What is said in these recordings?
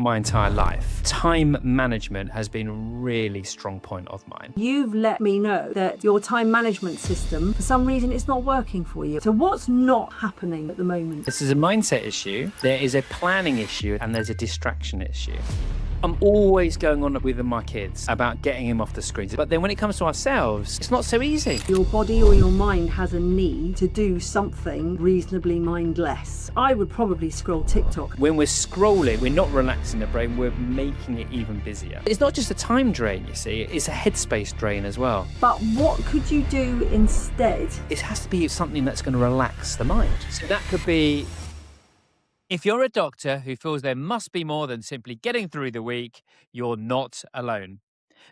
My entire life, time management has been a really strong point of mine. You've let me know that your time management system, for some reason, it's not working for you. So what's not happening at the moment? This is a mindset issue, there is a planning issue, and there's a distraction issue. I'm always going on with my kids about getting him off the screens. But then when it comes to ourselves, it's not so easy. Your body or your mind has a need to do something reasonably mindless. I would probably scroll TikTok. When we're scrolling, we're not relaxing the brain, we're making it even busier. It's not just a time drain, you see, it's a headspace drain as well. But what could you do instead? It has to be something that's going to relax the mind. So that could be... If you're a doctor who feels there must be more than simply getting through the week, you're not alone.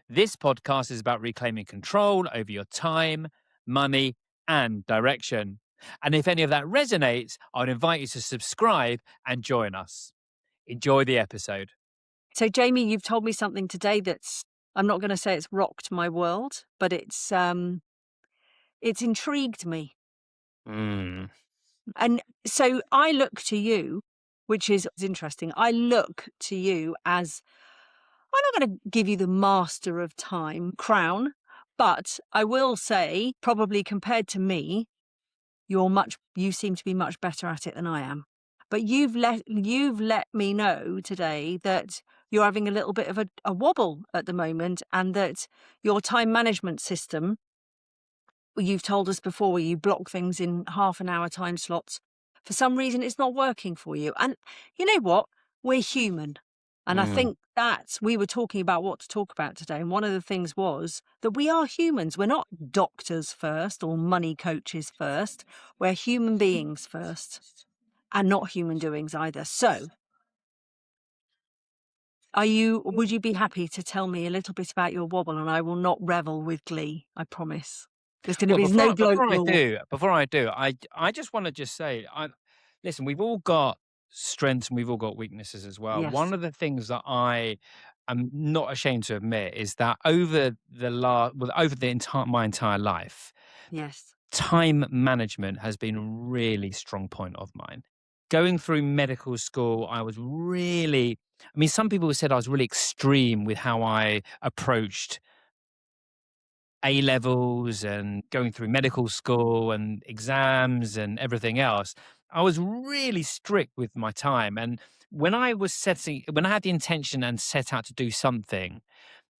This podcast is about reclaiming control over your time, money, and direction. And if any of that resonates, I'd invite you to subscribe and join us. Enjoy the episode. So, Jamie, you've told me something today that's, I'm not going to say it's rocked my world, but it's intrigued me. And so I look to you, which is interesting. I look to you as, I'm not going to give you the master of time crown, but I will say, probably compared to me, you seem to be much better at it than I am. But you've let me know today that you're having a little bit of a wobble at the moment, and that your time management system, you've told us before, where you block things in half an hour time slots, for some reason it's not working for you. And you know what? We're human. And I think we were talking about what to talk about today. And one of the things was that we are humans. We're not doctors first or money coaches first. We're human beings first, and not human doings either. So would you be happy to tell me a little bit about your wobble? And I will not revel with glee, I promise. There's going to be no bloke rule. Before I do, I just want to say, listen, we've all got strengths and we've all got weaknesses as well. Yes. One of the things that I am not ashamed to admit is that over my entire life, Yes. time management has been a really strong point of mine. Going through medical school, some people said I was really extreme with how I approached A-levels and going through medical school and exams and everything else. I was really strict with my time. And when I had the intention and set out to do something,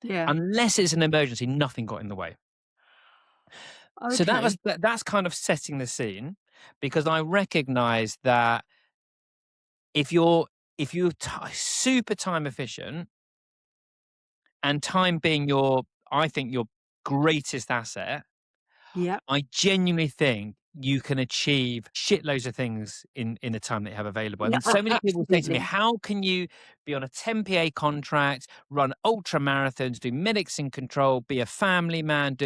unless it's an emergency, nothing got in the way. Okay. So that's kind of setting the scene, because I recognize that if you're super time efficient, and time being your greatest asset, I genuinely think you can achieve shitloads of things in the time that you have available. And so many people say to me, how can you be on a 10 PA contract, run ultra marathons, do medics in control, be a family man,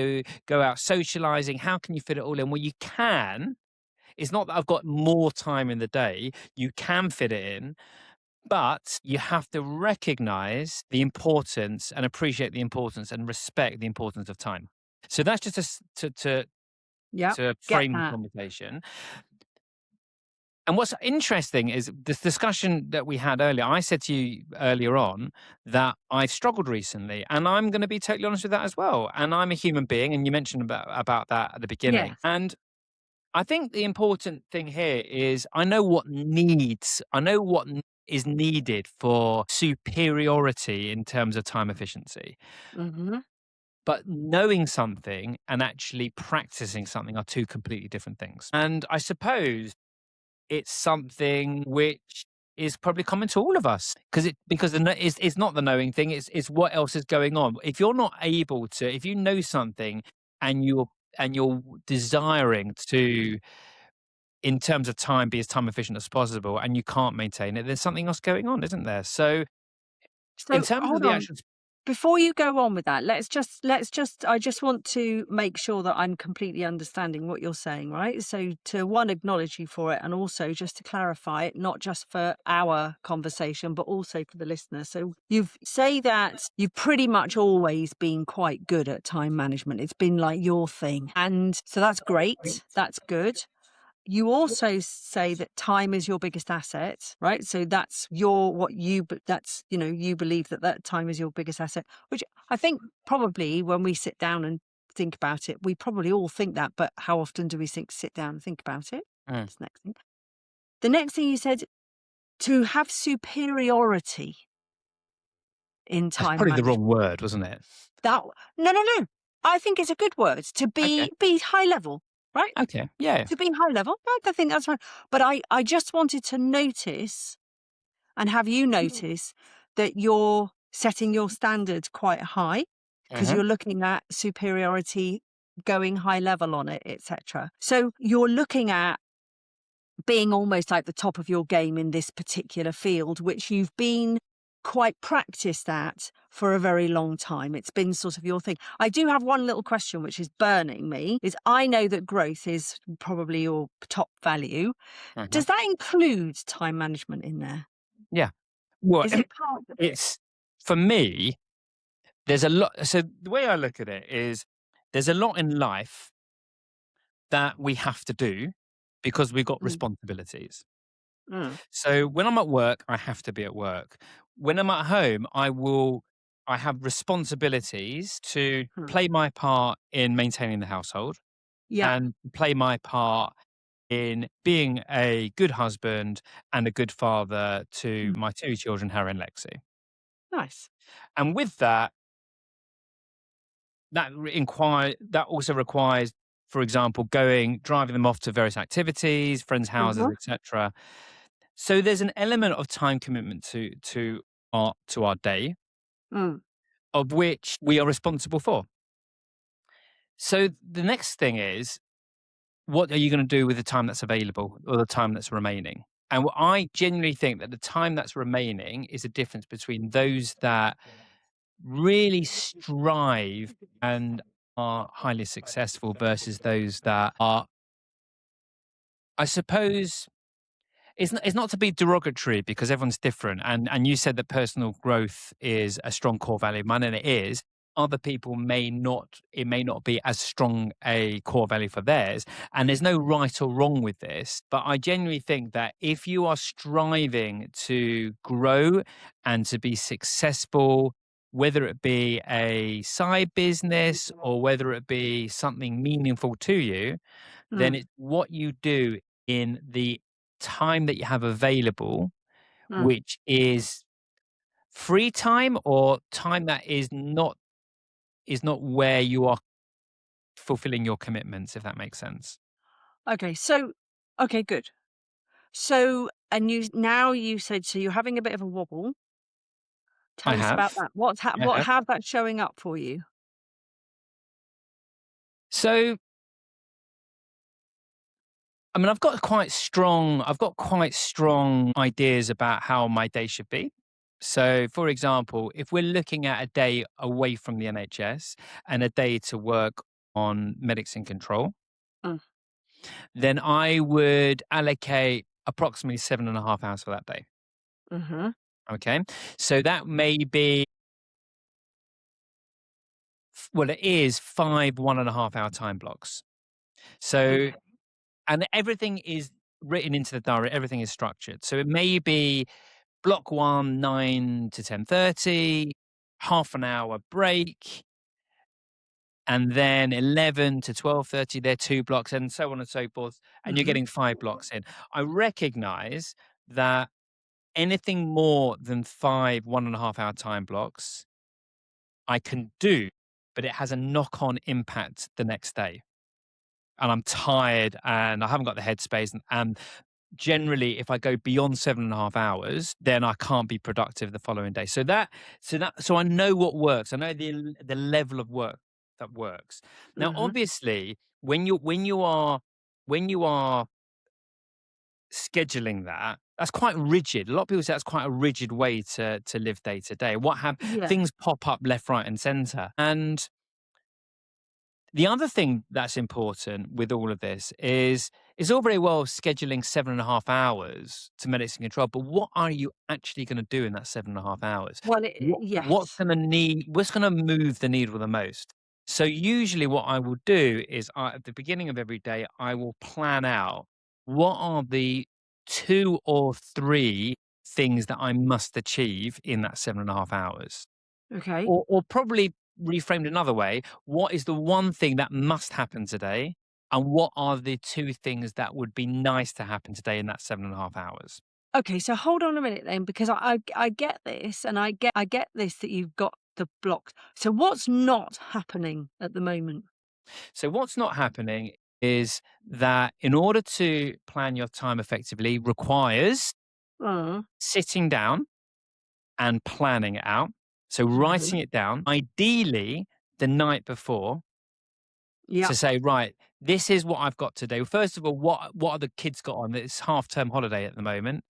go out socializing? How can you fit it all in? Well, you can. It's not that I've got more time in the day. You can fit it in. But you have to recognize the importance and appreciate the importance and respect the importance of time. So that's just to frame the conversation. And what's interesting is this discussion that we had earlier. I said to you earlier on that I've struggled recently, and I'm going to be totally honest with that as well. And I'm a human being, and you mentioned about that at the beginning. Yes. And I think the important thing here is I know what is needed for superiority in terms of time efficiency. Mm-hmm. But knowing something and actually practicing something are two completely different things. And I suppose it's something which is probably common to all of us, because it's not the knowing thing, it's what else is going on. If you're not able to, if you know something and you're desiring to, in terms of time, be as time efficient as possible, and you can't maintain it, there's something else going on, isn't there? So in terms of the actual... Before you go on with that, let's just, I just want to make sure that I'm completely understanding what you're saying, right? So to acknowledge you for it, and also just to clarify it, not just for our conversation, but also for the listener. So you say that you've pretty much always been quite good at time management. It's been like your thing. And so that's great. That's good. you also say that time is your biggest asset, right? So that's your what you but that's you believe that time is your biggest asset, which I think probably when we sit down and think about it, we probably all think that, but how often do we sit down and think about it? Mm. That's the next thing. The next thing you said, to have superiority in That's time probably the management. wrong word, wasn't it? That no, no, no. I think it's a good word to Okay. be high level, right? Okay. Yeah. To be high level. I think that's fine. But I just wanted to notice and have you notice that you're setting your standard quite high because Hmm. you're looking at superiority, going high level on it, etc. So you're looking at being almost like the top of your game in this particular field, which you've been quite practiced at for a very long time. It's been sort of your thing. I do have one little question which is burning me, is I know that growth is probably your top value. Hmm. Does that include time management in there? Yeah. Well, Is it part of it? it's for me, there's a lot. So the way I look at it is there's a lot in life that we have to do because we've got Mm, responsibilities. mm, So when I'm at work, I have to be at work. When I'm at home, I have responsibilities to mm. play my part in maintaining the household Yeah. and play my part in being a good husband and a good father to Mm. my two children, Harry and Lexi. Nice. And with that, that also requires, for example, driving them off to various activities, friends' houses, Uh-huh. etc. So there's an element of time commitment to our day, Mm, of which we are responsible for. So the next thing is, what are you going to do with the time that's available or the time that's remaining? And I genuinely think that the time that's remaining is a difference between those that really strive and are highly successful versus those that are, I suppose, it's not to be derogatory because everyone's different, and you said that personal growth is a strong core value of mine, and it is. Other people may not. It may not be as strong a core value for theirs, and there's no right or wrong with this. But I genuinely think that if you are striving to grow and to be successful, whether it be a side business or whether it be something meaningful to you, then mm, it's what you do in the time that you have available, mm. which is free time or time that is not where you are fulfilling your commitments, if that makes sense. Okay, so okay, good. So and you said so you're having a bit of a wobble. I Tell us have. about that. I have. How's that showing up for you? So, I mean, I've got quite strong ideas about how my day should be. So, for example, if we're looking at a day away from the NHS and a day to work on medics in control, Mm, then I would allocate approximately 7.5 hours for that day. mhm. Okay. So that may be, well, it is 5 1.5 hour time blocks. So, Okay. and everything is written into the diary, everything is structured. So it may be block one, 9 to 10:30, half an hour break, and then 11 to 12:30, they're two blocks, and so on and so forth. And you're Mhm. getting 5 blocks in. I recognize that anything more than 5 1.5 hour time blocks, I can do, but it has a knock on impact the next day. And I'm tired and I haven't got the headspace. And generally, if I go beyond 7.5 hours, then I can't be productive the following day. So I know what works. I know the level of work that works. Now, Mhm. obviously, when you are scheduling that, that's quite rigid. A lot of people say that's quite a rigid way to live day to day. Yeah. Things pop up left, right, and center. And the other thing that's important with all of this is it's all very well scheduling 7.5 hours to medicine control, but what are you actually going to do in that 7.5 hours? Well, What's yes. going to what's going to move the needle the most? So usually what I will do is at the beginning of every day, I will plan out. what are the 2 or 3 things that I must achieve in that 7.5 hours? Okay. Or probably reframed another way, what is the one thing that must happen today? And what are the 2 things that would be nice to happen today in that 7.5 hours? Okay, so hold on a minute then, because I get this, and I get this that you've got the blocks. So what's not happening at the moment? So what's not happening is that in order to plan your time effectively requires Uh, sitting down and planning it out. So mhm. writing it down, ideally the night before, Yeah. to say, right, this is what I've got to do. First of all, what are the kids got on? It's half term holiday at the moment.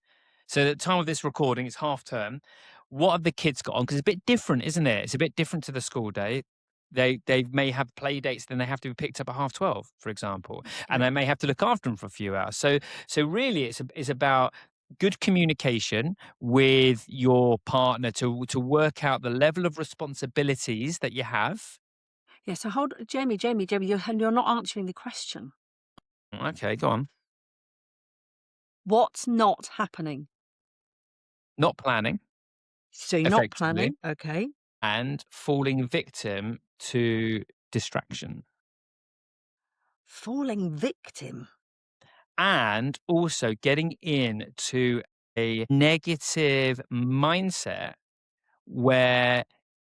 So at the time of this recording, it's half term. What have the kids got on? Because it's a bit different, isn't it? It's a bit different to the school day. They may have play dates, then they have to be picked up at 12:30, for example, and Okay. I may have to look after them for a few hours. So really, it's about good communication with your partner to work out the level of responsibilities that you have. Yeah, so hold Jamie, you're not answering the question. Okay, go on. What's not happening? Not planning So you're not effectively planning, okay. and falling victim to distraction. Falling victim. And also getting into a negative mindset where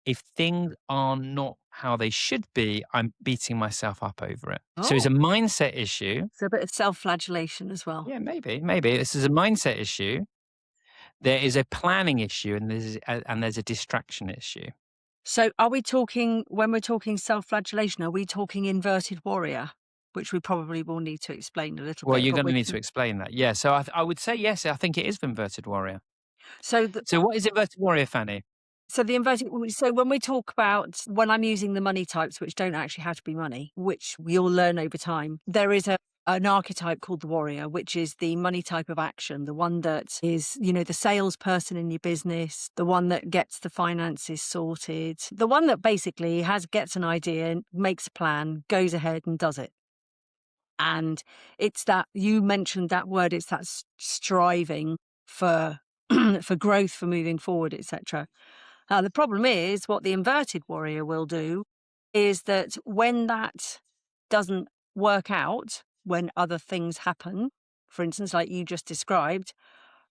if things are not how they should be, I'm beating myself up over it. So it's a Oh, mindset issue. so a bit of self-flagellation as well. Yeah, maybe this is a mindset issue. There is a planning issue, and there's a distraction issue. So are we talking, when we're talking self-flagellation, are we talking inverted warrior? Which we probably will need to explain a little Well, bit, you're but going to we need to can. explain that. Yeah, so I would say yes. I think it is inverted warrior. So the So what is inverted warrior, Fanny? so the inverted so when we talk about, when I'm using the money types, which don't actually have to be money, which we all learn over time, there is an archetype called the warrior, which is the money type of action, the one that is, the salesperson in your business, the one that gets the finances sorted, the one that basically gets an idea, makes a plan, goes ahead and does it. And it's that, you mentioned that word, it's that striving for for growth, for moving forward, etc. Now, the problem is, what the inverted warrior will do is that when that doesn't work out, when other things happen, for instance, like you just described,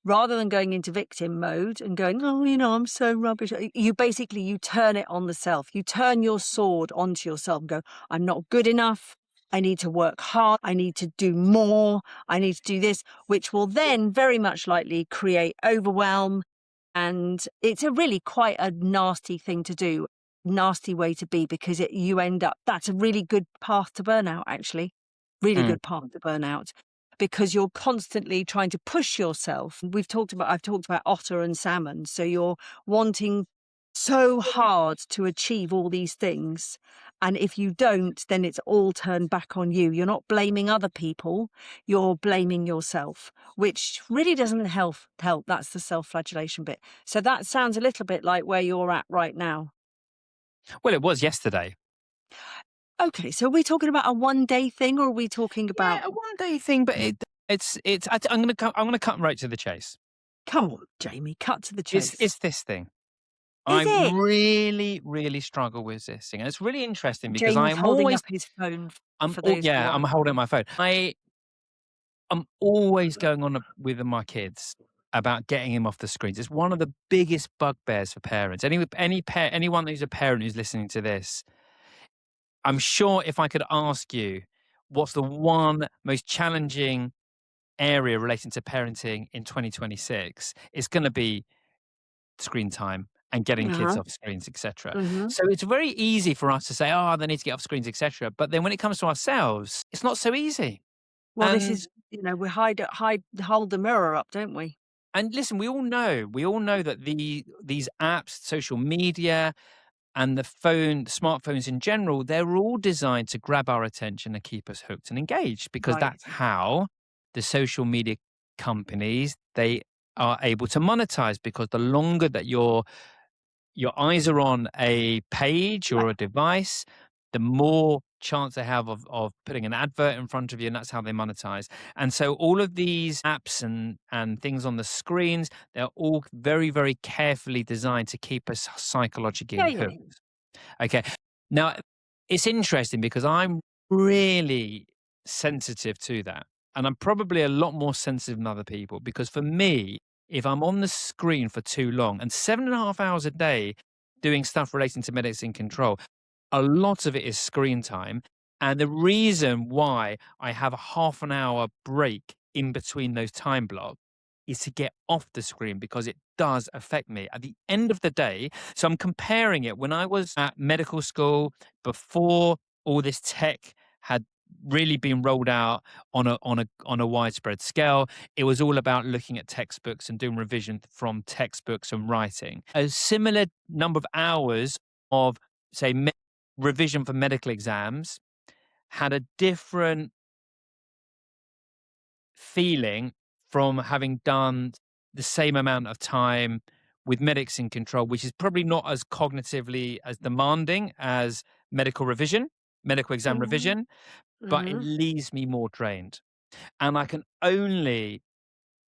rather than going into victim mode and going, oh, I'm so rubbish, you turn it on the self. You turn your sword onto yourself and go, I'm not good enough. I need to work hard. I need to do more. I need to do this, which will then very much likely create overwhelm. And it's a really quite a nasty thing to do, nasty way to be, because you end up, that's a really good path to burnout, actually. Really Mm, good path to burnout, because you're constantly trying to push yourself. I've talked about otter and salmon. So you're wanting so hard to achieve all these things. And if you don't, then it's all turned back on you. You're not blaming other people, you're blaming yourself, which really doesn't help. That's the self-flagellation bit. So that sounds a little bit like where you're at right now. well, it was yesterday. Okay, so are we talking about a one-day thing, or are we talking Yeah, about, a one day thing, but I'm gonna cut right to the chase. come on, Jamie, cut to the It's chase. it's this thing. Is I it? really, really struggle with this thing, and it's really interesting because Jamie's holding up his phone for those who I'm aren't. holding my phone. I'm always going on with my kids about getting him off the screens. It's one of the biggest bugbears for parents. Anyone who's a parent who's listening to this, I'm sure if I could ask you, what's the one most challenging area relating to parenting in 2026, it's going to be screen time and getting kids Uh-huh. off screens, etc. Mhm. So it's very easy for us to say, "Oh, they need to get off screens, etc." But then when it comes to ourselves, it's not so easy. Well, this And is, we hold the mirror up, don't we? listen, we all know that these apps, social media, and smartphones in general, they're all designed to grab our attention and keep us hooked and engaged because Right. that's how the social media companies they are able to monetize because the longer that your eyes are on a page Yeah. or a device, the more chance they have of putting an advert in front of you, and that's how they monetize. And so all of these apps and things on the screens, they're all very, very carefully designed to keep us Yeah, psychologically yeah. hooked. Okay. Now, it's interesting because I'm really sensitive to that. And I'm probably a lot more sensitive than other people because for me, if I'm on the screen for too long and 7.5 hours a day doing stuff relating to medicine control, a lot of it is screen time. And the reason why I have a half an hour break in between those time blocks is to get off the screen because it does affect me. At the end of the day, so I'm comparing it when I was at medical school before all this tech had really been rolled out on a widespread scale. It was all about looking at textbooks and doing revision from textbooks and writing. A similar number of hours of say revision for medical exams had a different feeling from having done the same amount of time with medics in control, which is probably not as cognitively as demanding as medical revision, medical exam Mhm, revision, but it mhm. leaves me more drained. And I can only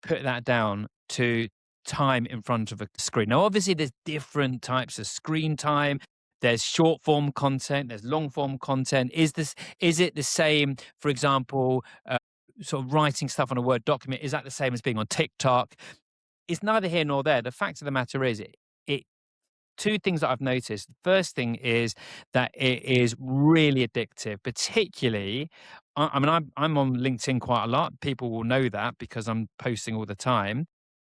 put that down to time in front of a screen. Now, obviously, there's different types of screen time. There's short form content. There's long form content. Is it the same? For example, sort of writing stuff on a Word document. Is that the same as being on TikTok? It's neither here nor there. The fact of the matter is, it two things that I've noticed. The first thing is that it is really addictive, particularly. I mean, I'm on LinkedIn quite a lot. People will know that because I'm posting all the time,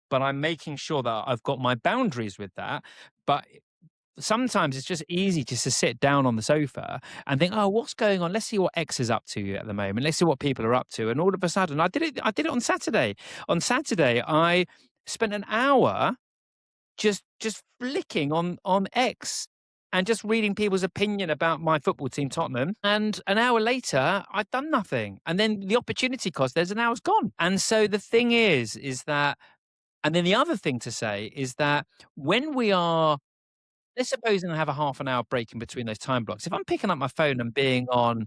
but I'm making sure that I've got my boundaries with that. But sometimes it's just easy just to sit down on the sofa and think, oh, what's going on? Let's see what X is up to at the moment. Let's see what people are up to. And all of a sudden, I did it on Saturday. On Saturday, I spent an hour just flicking on X and just reading people's opinion about my football team, Tottenham. And an hour later, I'd done nothing. And then the opportunity cost, there's an hour's gone. And so the thing is that, and then the other thing to say is that when we are, let's suppose I have a half an hour break in between those time blocks. If I'm picking up my phone and being on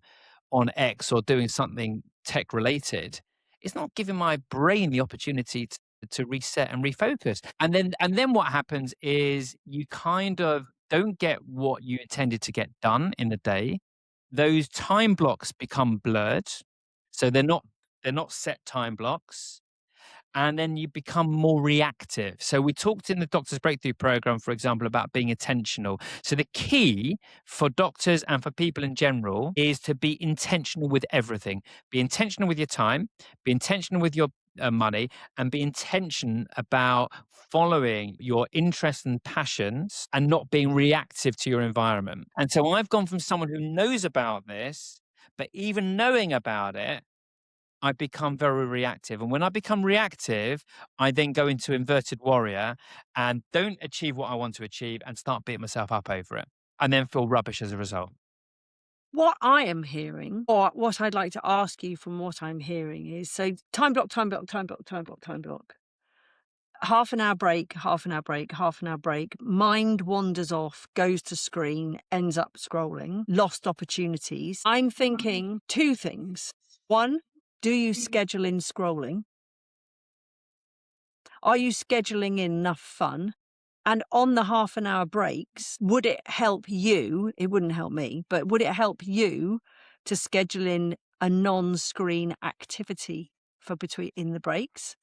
X or doing something tech related, it's not giving my brain the opportunity to reset and refocus. And then what happens is you kind of don't get what you intended to get done in the day. Those time blocks become blurred. So they're not set time blocks, and then you become more reactive. So we talked in the Doctor's Breakthrough Program, for example, about being intentional. So the key for doctors and for people in general is to be intentional with everything. Be intentional with your time, be intentional with your money, and be intention about following your interests and passions and not being reactive to your environment. And so I've gone from someone who knows about this, but even knowing about it, I become very reactive. And when I become reactive, I then go into inverted warrior and don't achieve what I want to achieve and start beating myself up over it and then feel rubbish as a result. What I am hearing, or what I'd like to ask you from what I'm hearing is, so time block, time block, time block, time block, time block. Half an hour break, half an hour break, half an hour break. Mind wanders off, goes to screen, ends up scrolling, lost opportunities. I'm thinking two things. One, do you schedule in scrolling? Are you scheduling in enough fun? And on the half an hour breaks, would it help you? It wouldn't help me, but would it help you to schedule in a non-screen activity for between in the breaks?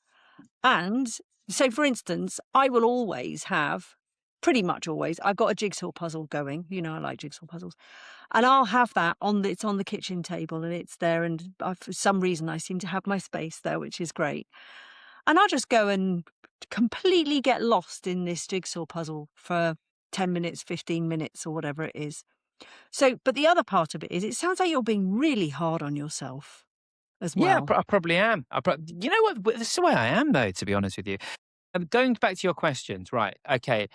And so, for instance, I will always have, pretty much always, I've got a jigsaw puzzle going. You know, I like jigsaw puzzles, and I'll have that on. It's on the kitchen table, and it's there. And for some reason, I seem to have my space there, which is great. And I'll just go and completely get lost in this jigsaw puzzle for 10 minutes, 15 minutes, or whatever it is. So, but the other part of it is, it sounds like you're being really hard on yourself as Yeah, well. I probably am. You know what? This is the way I am, though, to be honest with you. Going back to your questions, right? Okay.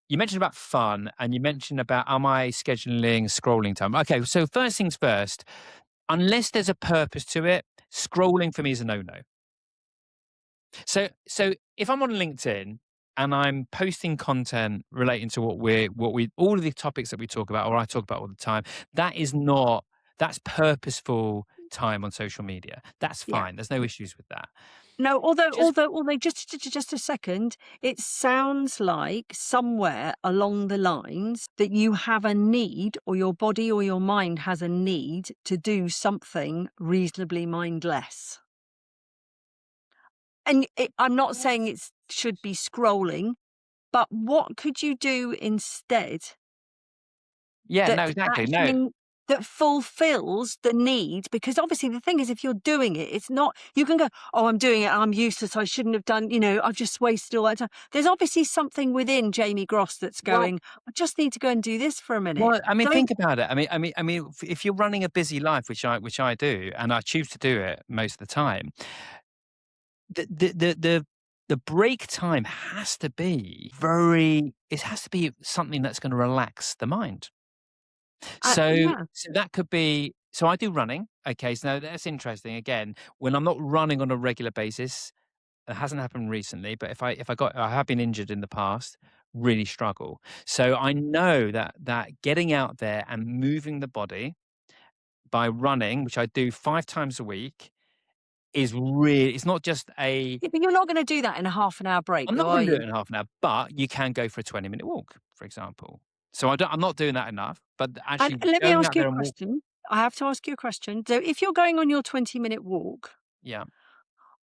You mentioned about fun and you mentioned about, am I scheduling scrolling time? Okay. So, first things first, unless there's a purpose to it, scrolling for me is a no no. So if I'm on LinkedIn and I'm posting content relating to what we all of the topics that we talk about or I talk about all the time, that is not That's purposeful time on social media. That's Yeah. fine. There's no issues with that. No, although Just although although just a second, it sounds like somewhere along the lines that you have a need, or your body or your mind has a need to do something reasonably mindless. And I'm not saying it should be scrolling, but what could you do instead yeah, no, that exactly. No. actually that fulfills the need? Because obviously the thing is, if you're doing it, it's not, you can go, "Oh, I'm doing it, I'm useless, I shouldn't have done, I've just wasted all that time." There's obviously something within Jamie Gross that's Well, going, "I just need to go and do this for a minute." well, I mean, Don't think about it. I mean, if you're running a busy life, which I do, and I choose to do it most of the time, the break time has to be very. It has to be something that's going to relax the mind. So yeah. so that could be. So I do running. Okay, so now that's interesting. Again, when I'm not running on a regular basis, it hasn't happened recently, but I have been injured in the past, really struggle. So I know that getting out there and moving the body by running, which I do 5 times a week, is really it's not just a Yeah, but you're not gonna do that in a half an hour break I'm not though, are gonna do it you? in half an hour, but you can go for a 20-minute walk, for example. So I'm not doing that enough, but And actually let me going ask out you a there and walk question. I have to ask you a question. So if you're going on your 20-minute walk, yeah.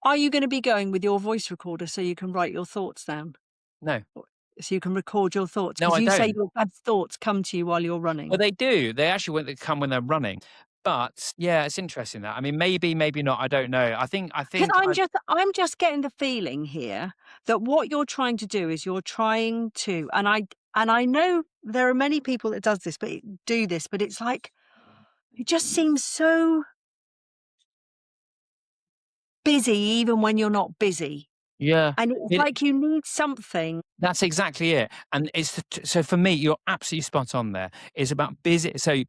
are you gonna be going with your voice recorder so you can write your thoughts down? No. Or so you can record your thoughts? No, Because I you say don't. your bad thoughts come to you while you're Well, running. they do. They actually when they come when they're running. But yeah, it's interesting that. I mean, maybe, maybe not. I don't know. I Because think I'm just getting the feeling here that what you're trying to do is you're trying to, and I know there are many people that do this, but it's like, it just seems so busy even when you're not busy. yeah. And it's It like you need something. That's exactly it. And so for me, you're absolutely spot on there. It's about busy. So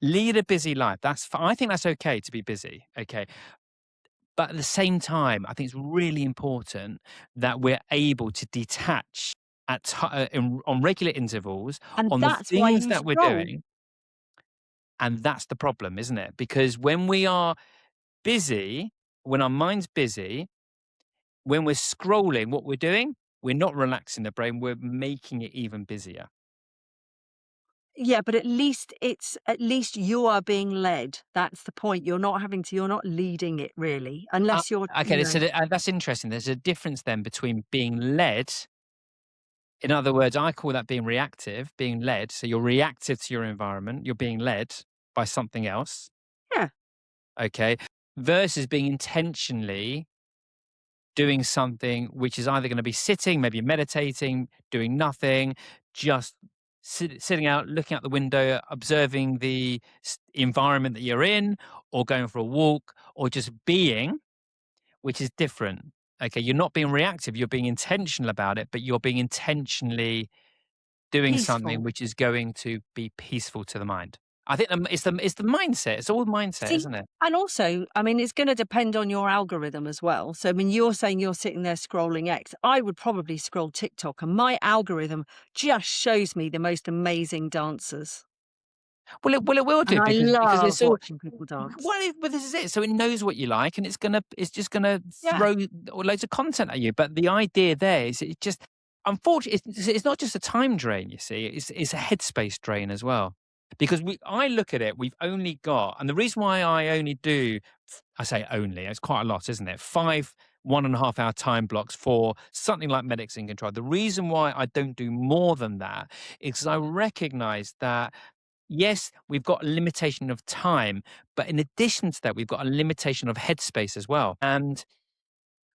lead a busy life. I think that's okay to be busy. Okay. But at the same time, I think it's really important that we're able to detach on regular intervals And on the that's why things you that we're scroll. doing. And that's the problem, isn't it? Because when we are busy, when our mind's busy, when we're scrolling, what we're doing, we're not relaxing the brain, we're making it even busier. Yeah, but at least you are being led. That's the point. You're not leading it really, Uh, unless you're, okay, so that's interesting. There's a difference then between being led. In other words, I call that being reactive, being led. So you're reactive to your environment, you're being led by something else, yeah. okay, versus being intentionally doing something which is either going to be sitting, maybe meditating, doing nothing, just sitting out, looking out the window, observing the environment that you're in, or going for a walk, or just being, which is different. Okay, you're not being reactive, you're being intentional about it, but you're being intentionally doing something Peaceful. which is going to be peaceful to the mind. I think it's the mindset. It's all mindset, See, isn't it? and also, I mean, it's gonna depend on your algorithm as well. So, I mean, you're saying you're sitting there scrolling X. I would probably scroll TikTok, and my algorithm just shows me the most amazing dancers, Well, it will and do I because love it's all watching people dance. well, but this is it. So it knows what you like, and it's just gonna Yeah. throw loads of content at you. But the idea there is it just unfortunately it's not just a time drain. You see, it's a headspace drain as well. Because I look at it, we've only got, and the reason why I only do, I say only, it's quite a lot, isn't it? 5 1.5 hour time blocks for something like medics in control. The reason why I don't do more than that is because I recognize that yes, we've got a limitation of time, but in addition to that, we've got a limitation of headspace as well. And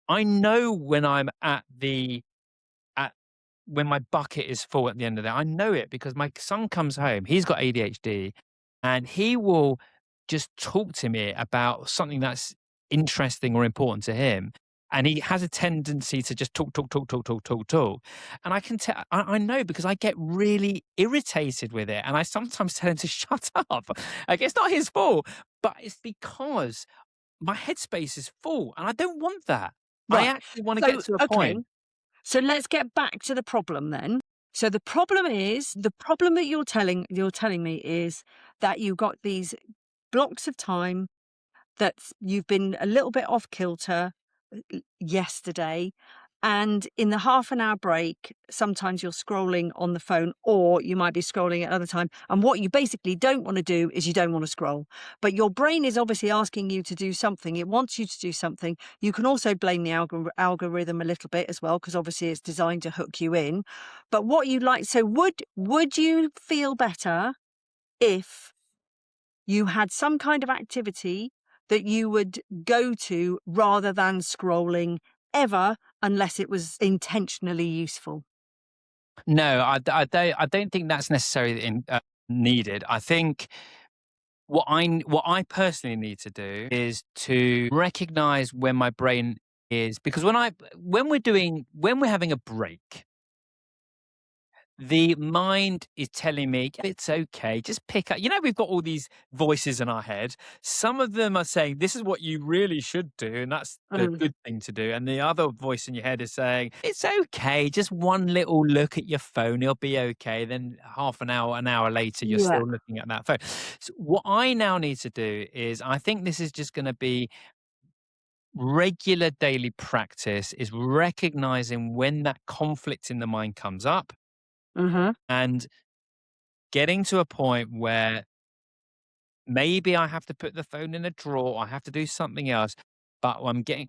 I know when I'm at when my bucket is full at the end of the day. I know it because my son comes home. He's got ADHD, and he will just talk to me about something that's interesting or important to him. And he has a tendency to just talk, talk, talk, talk, talk, talk, talk. And I can tell, I know because I get really irritated with it. And I sometimes tell him to shut up. Like, it's not his fault, but it's because my headspace is full and I don't want that. I Right. actually want to get So, to a okay. point. So let's get back to the problem then. So the problem that you're telling me is that you've got these blocks of time that's you've been a little bit off kilter yesterday, and in the half an hour break, sometimes you're scrolling on the phone or you might be scrolling at other time. And what you basically don't want to do is you don't want to scroll. But your brain is obviously asking you to do something. It wants you to do something. You can also blame the algorithm a little bit as well, because obviously it's designed to hook you in. But what you like, so would you feel better if you had some kind of activity that you would go to rather than scrolling ever, unless it was intentionally useful? No, I don't think that's necessarily needed. I think what I personally need to do is to recognize when my brain is, because when we're having a break, the mind is telling me, "Yeah, it's okay, just pick up." We've got all these voices in our head. Some of them are saying, "This is what you really should do, and that's the Mm. good thing to do." And the other voice in your head is saying, "It's okay, just one little look at your phone, it'll be okay." Then half an hour later, you're Yeah. still looking at that phone. So what I now need to do is, I think this is just gonna be regular daily practice, is recognizing when that conflict in the mind comes up Mhm. and getting to a point where maybe I have to put the phone in a drawer, I have to do something else, but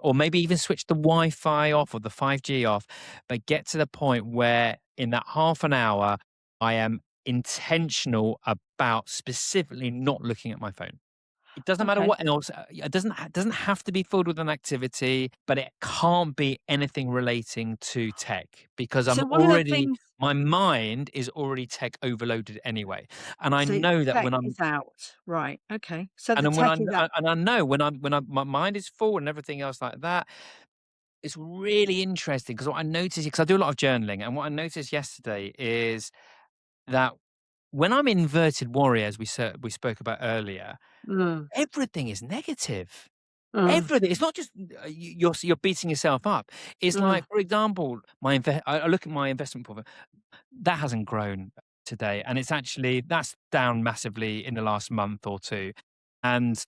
or maybe even switch the Wi-Fi off or the 5G off, but get to the point where in that half an hour, I am intentional about specifically not looking at my phone. It doesn't matter Okay. what else. It doesn't have to be filled with an activity, but it can't be anything relating to tech, because So one of the things my mind is already tech overloaded anyway, and I so know that tech when I'm is out. Right. Okay. So and the then when tech is out. I know when my mind is full and everything else like that, it's really interesting because what I noticed, because I do a lot of journaling, and what I noticed yesterday is that when I'm inverted warrior, as we spoke about earlier, Mm, everything is negative. mm, Everything. It's not just you're beating yourself up. It's mm. like, for example, I look at my investment portfolio. That hasn't grown today, and that's down massively in the last month or 2. And,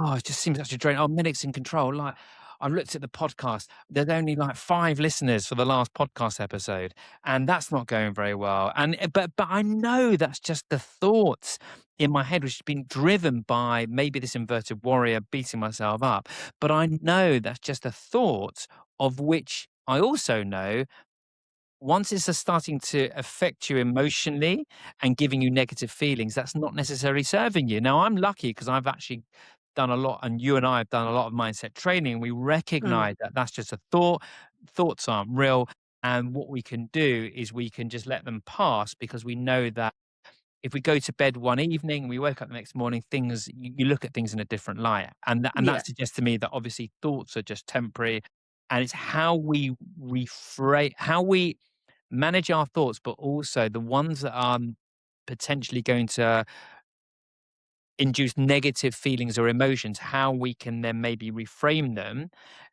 it just seems such a drain. Oh, Minutes in Control, like, I've looked at the podcast, there's only, like, 5 listeners for the last podcast episode, and that's not going very well. And, but I know that's just the thoughts in my head, which has been driven by maybe this inverted warrior beating myself up. But I know that's just a thought, of which I also know once it's starting to affect you emotionally and giving you negative feelings, that's not necessarily serving you. Now, I'm lucky because I've actually done a lot, and you and I have done a lot of mindset training. We Mm. recognize that that's just a thought. Thoughts aren't real. And what we can do is we can just let them pass, because we know that if we go to bed one evening, we wake up the next morning, you look at things in a different light. And that Yeah. suggests to me that obviously thoughts are just temporary. And it's how we how we manage our thoughts, but also the ones that are potentially going to induce negative feelings or emotions, how we can then maybe reframe them,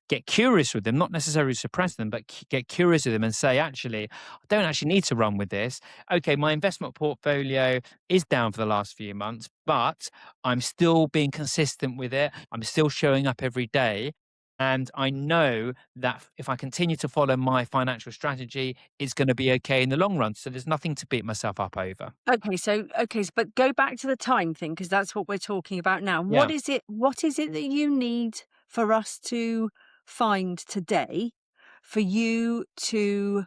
get curious with them, not necessarily suppress them, but get curious with them and say, actually, I don't actually need to run with this. Okay, my investment portfolio is down for the last few months, but I'm still being consistent with it. I'm still showing up every day. And I know that if I continue to follow my financial strategy, it's going to be okay in the long run. So there's nothing to beat myself up over. But go back to the time thing, because that's what we're talking about now. Yeah. What is it that you need for us to find today for you to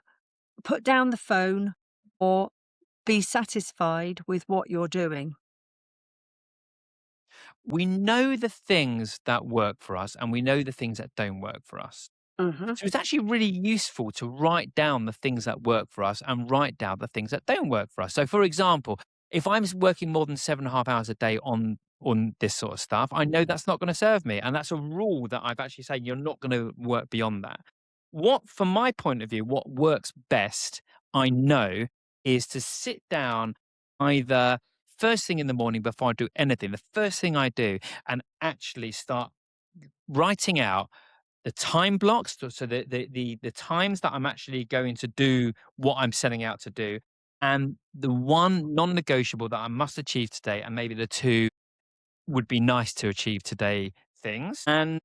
put down the phone or be satisfied with what you're doing? We know the things that work for us, and we know the things that don't work for us. Mhm. So it's actually really useful to write down the things that work for us and write down the things that don't work for us. So, for example, if I'm working more than 7.5 hours a day on this sort of stuff, I know that's not going to serve me, and that's a rule that I've actually said you're not going to work beyond that. From my point of view, what works best, I know, is to sit down either first thing in the morning before I do anything. The first thing I do, and actually start writing out the time blocks, so the times that I'm actually going to do what I'm setting out to do, and the one non-negotiable that I must achieve today, and maybe the 2 would be nice to achieve today things. And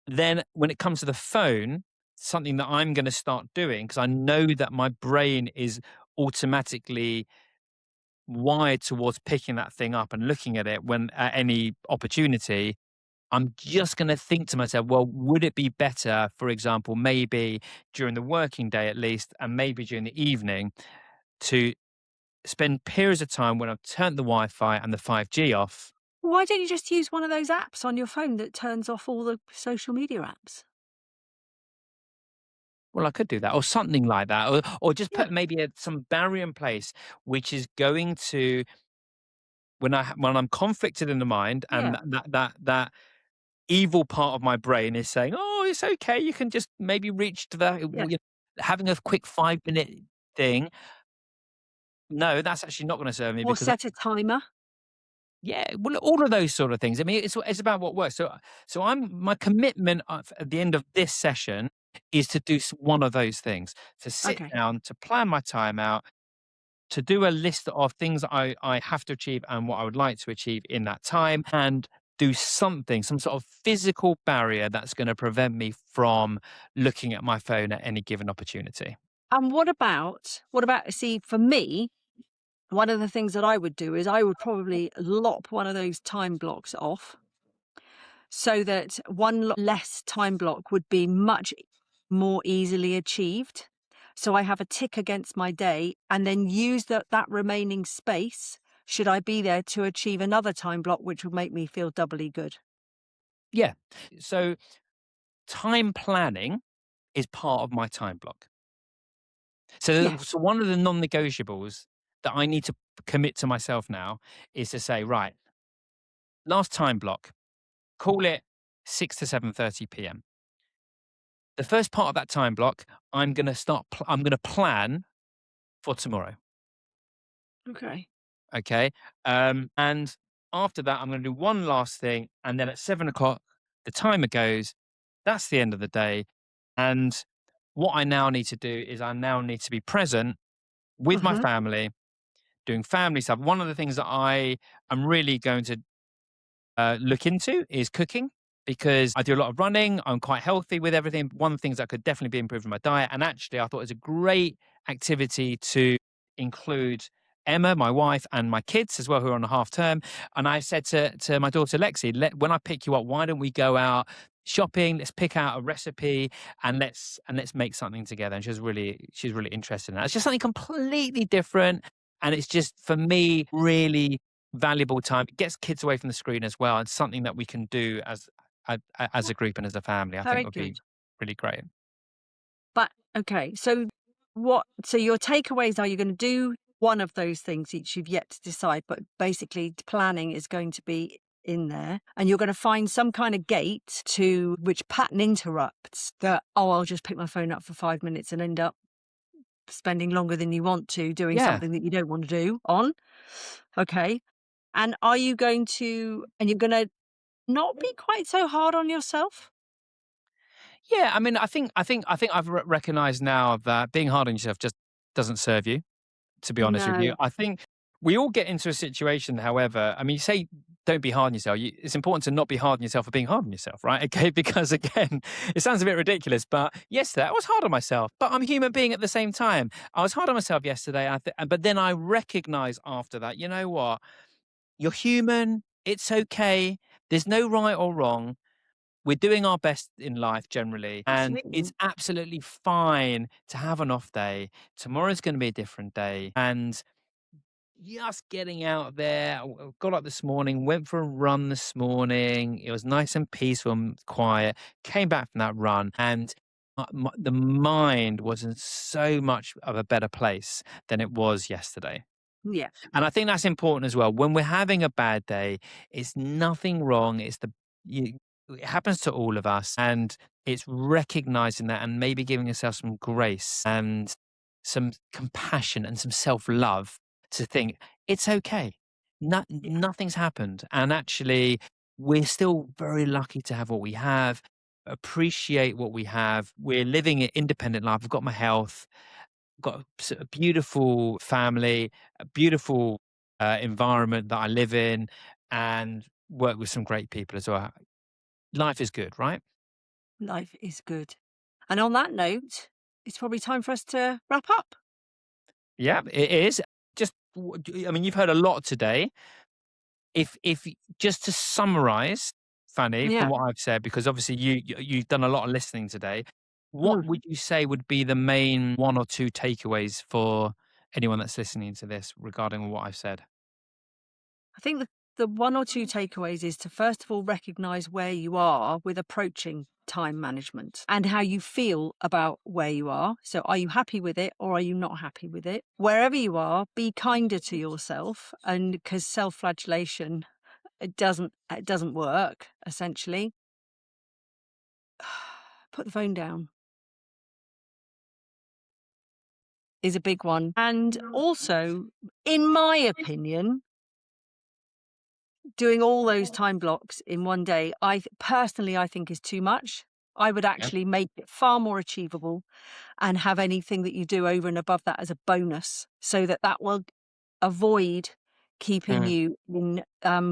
then when it comes to the phone, something that I'm going to start doing, because I know that my brain is automatically wired towards picking that thing up and looking at it when at any opportunity. I'm just going to think to myself, well, would it be better, for example, maybe during the working day at least, and maybe during the evening, to spend periods of time when I've turned the Wi-Fi and the 5G off. Why don't you just use one of those apps on your phone that turns off all the social media apps? Well, I could do that, or something like that, or just Yeah, put maybe some barrier in place, which is going to when I'm conflicted in the mind, and yeah, that evil part of my brain is saying, "Oh, it's okay. You can just maybe reach to that." yeah. Having a quick 5 minute thing. No, that's actually not going to serve me Or because set a timer. yeah, well, all of those sort of things. I mean, it's about what works. So my commitment at the end of this session is to do one of those things, to sit Okay. down, to plan my time out, to do a list of things that I have to achieve and what I would like to achieve in that time, and do something, some sort of physical barrier that's going to prevent me from looking at my phone at any given opportunity. And what about, see, for me, one of the things that I would do is I would probably lop one of those time blocks off so that one less time block would be much more easily achieved. So I have a tick against my day and then use that remaining space should I be there to achieve another time block, which would make me feel doubly good. Yeah. So time planning is part of my time block. So Yes. one of the non-negotiables that I need to commit to myself now is to say, right, last time block, call it 6 to 7:30 p.m. The first part of that time block, I'm going to plan for tomorrow. Okay. Okay. And after that, I'm going to do one last thing. And then at 7 o'clock, the timer goes. That's the end of the day. And what I now need to do is I now need to be present with my Hmm. family, doing family stuff. One of the things that I am really going to look into is cooking, because I do a lot of running. I'm quite healthy with everything. One of the things that could definitely be improved in my diet. And actually, I thought it was a great activity to include Emma, my wife, and my kids as well, who are on a half term. And I said to my daughter Lexi, when I pick you up, why don't we go out shopping? Let's pick out a recipe and let's make something together. And she's really interested in that. It's just something completely different. And it's just for me really valuable time. It gets kids away from the screen as well, and something that we can do as a group and as a family, I think Very would be good. really great. But okay, so your takeaways are you're going to do one of those things each you've yet to decide, but basically planning is going to be in there and you're going to find some kind of gate to which pattern interrupts that, oh, I'll just pick my phone up for 5 minutes and end up spending longer than you want to doing Yeah. something that you don't want to do on. Okay. And are you going to, and you're going to not be quite so hard on yourself? Yeah, I mean, I think I've recognized now that being hard on yourself just doesn't serve you, to be honest with you. No, I think we all get into a situation, however, I mean, you say don't be hard on yourself. It's important to not be hard on yourself for being hard on yourself, right? Okay, because again, it sounds a bit ridiculous, but yesterday I was hard on myself, but I'm a human being at the same time. I was hard on myself yesterday, but then I recognize after that, you know what? You're human. It's okay. There's no right or wrong. We're doing our best in life generally, and it's absolutely. absolutely fine to have an off day. Tomorrow's going to be a different day. And just getting out there, got up this morning, went for a run this morning. It was nice and peaceful and quiet. Came back from that run, and the mind was in so much of a better place than it was yesterday. Yeah. And I think that's important as well. When we're having a bad day, it's nothing wrong. It happens to all of us, and it's recognizing that and maybe giving yourself some grace and some compassion and some self love to think it's okay. Yeah. Nothing's happened, and actually, we're still very lucky to have what we have. Appreciate what we have. We're living an independent life. I've got my health, got a beautiful family, a beautiful environment that I live in, and work with some great people as well. Life is good, right? Life is good. And on that note, it's probably time for us to wrap up. Yeah, it is. Just, I mean, you've heard a lot today. If just to summarize, Fanny, from Yeah. what I've said, because obviously you've done a lot of listening today, what Mm. would you say would be the main one or two takeaways for anyone that's listening to this regarding what I've said? I think the one or two takeaways is to first of all recognize where you are with approaching time management and how you feel about where you are. So are you happy with it or are you not happy with it? Wherever you are, be kinder to yourself, and because self-flagellation, it doesn't work essentially. Put the phone down is a big one. And also, in my opinion, doing all those time blocks in one day, personally, I think is too much. I would Yeah. actually make it far more achievable and have anything that you do over and above that as a bonus, so that that will avoid keeping Mm, you in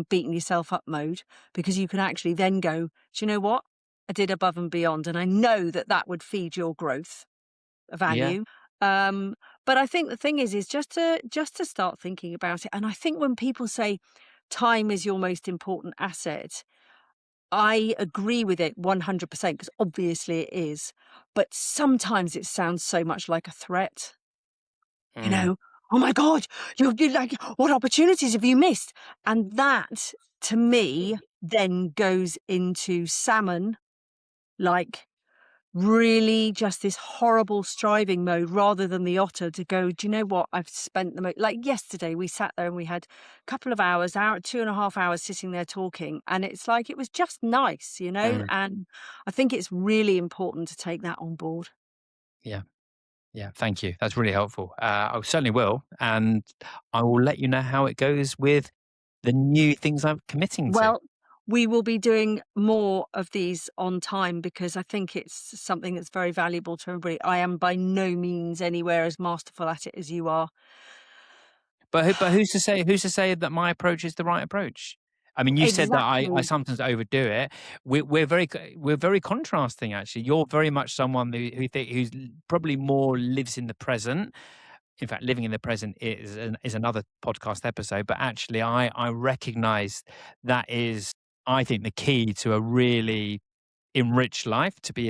beating yourself up mode, because you can actually then go, do you know what? I did above and beyond. And I know that that would feed your growth yeah. value. Um, but I think the thing is just to start thinking about it. And I think when people say time is your most important asset, I agree with it 100% because obviously it is. But sometimes it sounds so much like a threat. You Mm, know, oh my God, you're like, what opportunities have you missed? And that to me then goes into salmon, like really just this horrible striving mode, rather than the otter to go, do you know what? I've spent like yesterday, we sat there and we had a couple of hours, 2.5 hours sitting there talking. And it's like, it was just nice, you know? mm, And I think it's really important to take that on board. yeah. Yeah. Thank you. That's really helpful. I certainly will. And I will let you know how it goes with the new things I'm committing to. Well, we will be doing more of these on time because I think it's something that's very valuable to everybody. I am by no means anywhere as masterful at it as you are. But who's to say that my approach is the right approach? I mean, you said that I Exactly. sometimes overdo it. We're very contrasting actually. You're very much someone who's probably more lives in the present. In fact, living in the present is another podcast episode. But actually, I recognise that is, I think, the key to a really enriched life, to be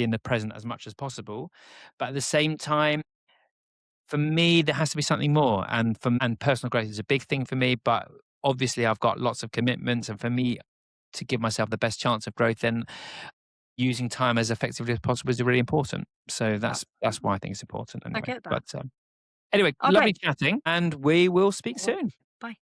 in the present as much as possible. But at the same time, for me, there has to be something more, and personal growth is a big thing for me, but obviously I've got lots of commitments, and for me to give myself the best chance of growth, then using time as effectively as possible is really important. So that's Absolutely. why I think it's important I anyway. get that. But, anyway, lovely Okay. chatting, and we will speak Well, soon. bye.